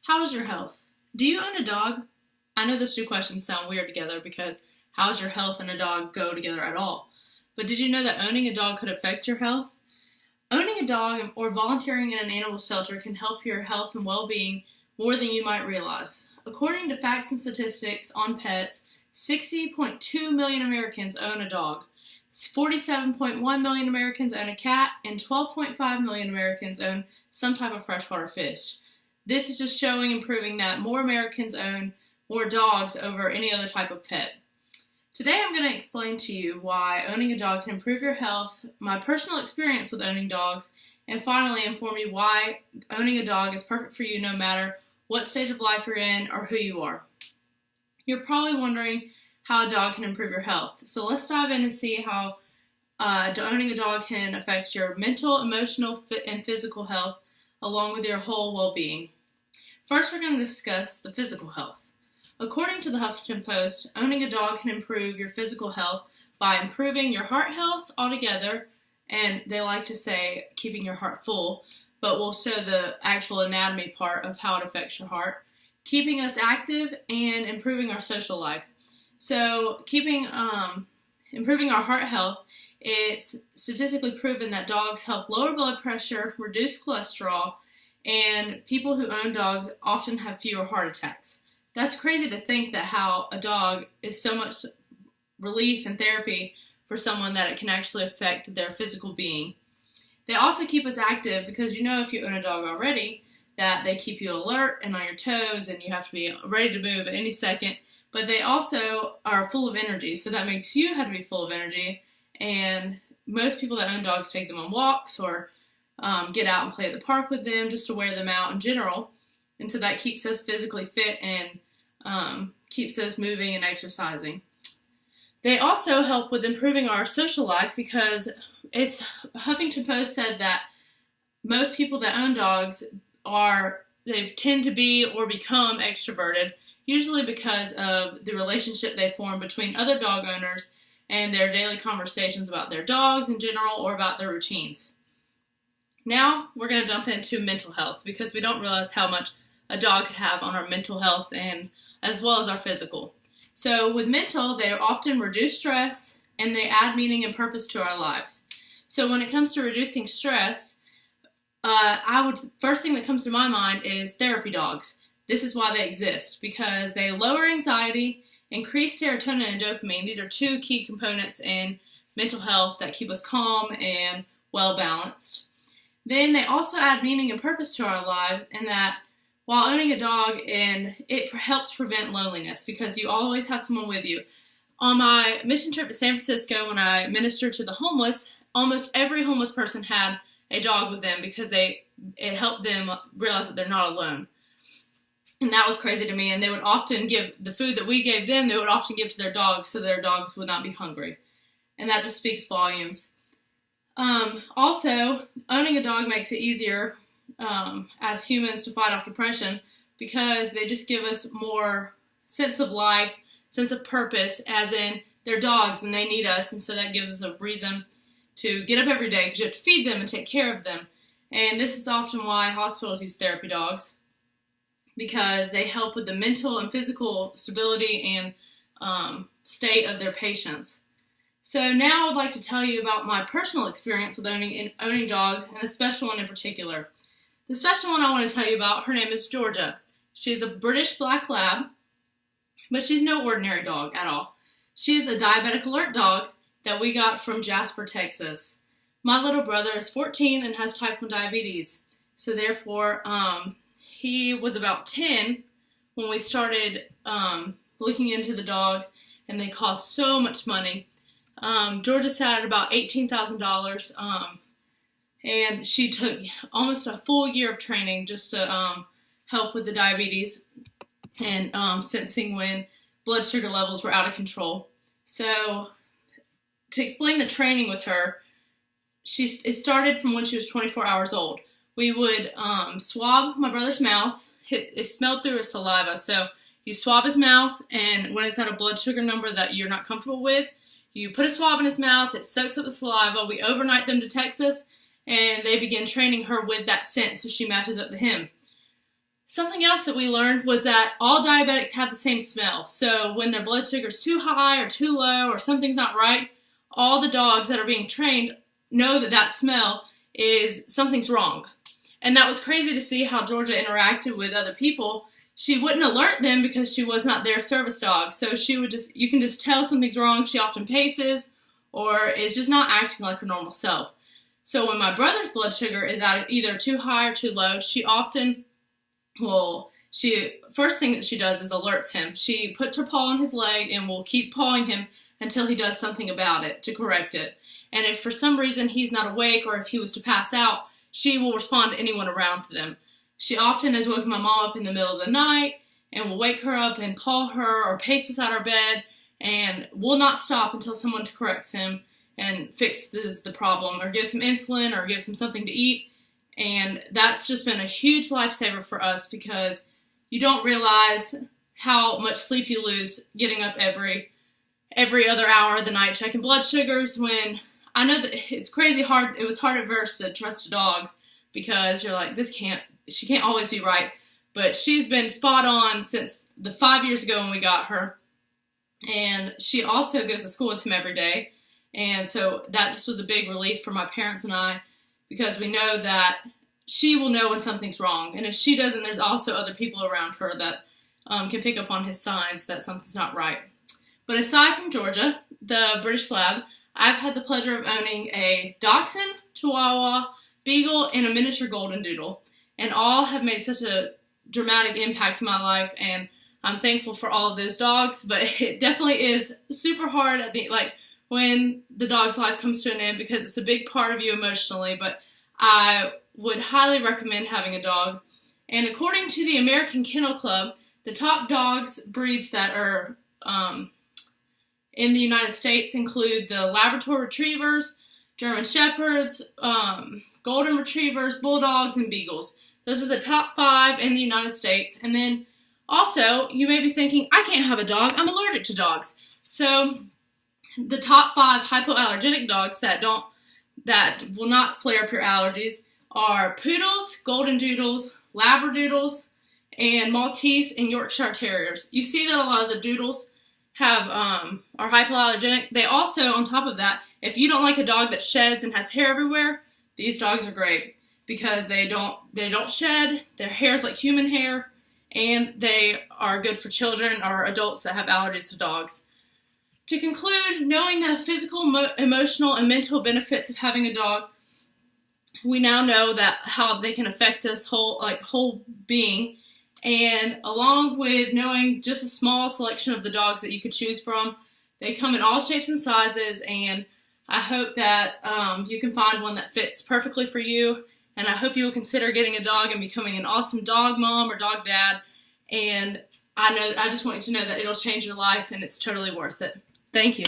How's your health? Do you own a dog? I know those two questions sound weird together because how's your health and a dog go together at all? But did you know that owning a dog could affect your health? Owning a dog or volunteering in an animal shelter can help your health and well-being more than you might realize. According to Facts and Statistics on Pets, 60.2 million Americans own a dog. 47.1 million Americans own a cat, and 12.5 million Americans own some type of freshwater fish. This is just showing and proving that more Americans own more dogs over any other type of pet. Today I'm going to explain to you why owning a dog can improve your health, my personal experience with owning dogs, and finally inform you why owning a dog is perfect for you no matter what stage of life you're in or who you are. You're probably wondering how a dog can improve your health. So let's dive in and see how owning a dog can affect your mental, emotional, and physical health along with your whole well-being. First, we're going to discuss the physical health. According to the Huffington Post, owning a dog can improve your physical health by improving your heart health altogether, and they like to say keeping your heart full, but we'll show the actual anatomy part of how it affects your heart, keeping us active, and improving our social life. So improving our heart health, it's statistically proven that dogs help lower blood pressure, reduce cholesterol, and people who own dogs often have fewer heart attacks. That's crazy to think that how a dog is so much relief and therapy for someone that it can actually affect their physical being. They also keep us active because you know if you own a dog already that they keep you alert and on your toes and you have to be ready to move at any second. But they also are full of energy, so that makes you have to be full of energy. And most people that own dogs take them on walks or get out and play at the park with them just to wear them out in general. And so that keeps us physically fit and keeps us moving and exercising. They also help with improving our social life because Huffington Post said that most people that own dogs they tend to be or become extroverted, usually because of the relationship they form between other dog owners and their daily conversations about their dogs in general or about their routines. Now we're going to jump into mental health because we don't realize how much a dog could have on our mental health and as well as our physical. So with mental, they often reduce stress and they add meaning and purpose to our lives. So when it comes to reducing stress, first thing that comes to my mind is therapy dogs. This is why they exist, because they lower anxiety, increase serotonin and dopamine. These are two key components in mental health that keep us calm and well-balanced. Then they also add meaning and purpose to our lives in that while owning a dog, and it helps prevent loneliness because you always have someone with you. On my mission trip to San Francisco when I ministered to the homeless, almost every homeless person had a dog with them because it helped them realize that they're not alone. And that was crazy to me. And they would often give the food that we gave them, they would often give to their dogs so their dogs would not be hungry. And that just speaks volumes. Also, owning a dog makes it easier as humans to fight off depression because they just give us more sense of life, sense of purpose, as in they're dogs and they need us. And so that gives us a reason to get up every day because you have to feed them and take care of them. And this is often why hospitals use therapy dogs, because they help with the mental and physical stability and state of their patients. So now I'd like to tell you about my personal experience with owning dogs, and a special one in particular. The special one I want to tell you about, her name is Georgia. She's a British Black Lab, but she's no ordinary dog at all. She is a diabetic alert dog that we got from Jasper, Texas. My little brother is 14 and has type 1 diabetes, so therefore he was about 10 when we started looking into the dogs, and they cost so much money. Georgia sat at about $18,000, and she took almost a full year of training just to help with the diabetes and sensing when blood sugar levels were out of control. So to explain the training with her, it started from when she was 24 hours old. We would swab my brother's mouth. It smelled through his saliva. So you swab his mouth, and when it's at a blood sugar number that you're not comfortable with, you put a swab in his mouth. It soaks up the saliva. We overnight them to Texas, and they begin training her with that scent so she matches up to him. Something else that we learned was that all diabetics have the same smell. So when their blood sugar is too high or too low or something's not right, all the dogs that are being trained know that that smell is something's wrong. And that was crazy to see how Georgia interacted with other people. She wouldn't alert them because she was not their service dog. So she would just, you can just tell something's wrong. She often paces or is just not acting like her normal self. So when my brother's blood sugar is either too high or too low, she often first thing that she does is alerts him. She puts her paw on his leg and will keep pawing him until he does something about it to correct it. And if for some reason he's not awake or if he was to pass out, she will respond to anyone around them. She often has woken my mom up in the middle of the night and will wake her up and paw her or pace beside our bed and will not stop until someone corrects him and fixes the problem or gives him insulin or gives him something to eat. And that's just been a huge lifesaver for us because you don't realize how much sleep you lose getting up every other hour of the night checking blood sugars when I know that it's crazy hard. It was hard at first to trust a dog because you're like, she can't always be right. But she's been spot on since the 5 years ago when we got her. And she also goes to school with him every day. And so that just was a big relief for my parents and I because we know that she will know when something's wrong. And if she doesn't, there's also other people around her that can pick up on his signs that something's not right. But aside from Georgia, the British Lab, I've had the pleasure of owning a Dachshund, Chihuahua, Beagle, and a miniature Golden Doodle. And all have made such a dramatic impact in my life. And I'm thankful for all of those dogs. But it definitely is super hard when the dog's life comes to an end because it's a big part of you emotionally. But I would highly recommend having a dog. And according to the American Kennel Club, the top dogs breeds that are in the United States include the Labrador Retrievers, German Shepherds, Golden Retrievers, Bulldogs, and Beagles. Those are the top 5 in the United States. And then also, you may be thinking, I can't have a dog. I'm allergic to dogs. So the top 5 hypoallergenic dogs that will not flare up your allergies are Poodles, Golden Doodles, Labradoodles, and Maltese and Yorkshire Terriers. You see that a lot of the Doodles are hypoallergenic. They also, on top of that, if you don't like a dog that sheds and has hair everywhere, these dogs are great because they don't shed. Their hair is like human hair, and they are good for children or adults that have allergies to dogs. To conclude, knowing the physical, emotional, and mental benefits of having a dog, we now know that how they can affect us whole being. And along with knowing just a small selection of the dogs that you could choose from, they come in all shapes and sizes, and I hope that you can find one that fits perfectly for you, and I hope you will consider getting a dog and becoming an awesome dog mom or dog dad, and I just want you to know that it'll change your life, and it's totally worth it. Thank you.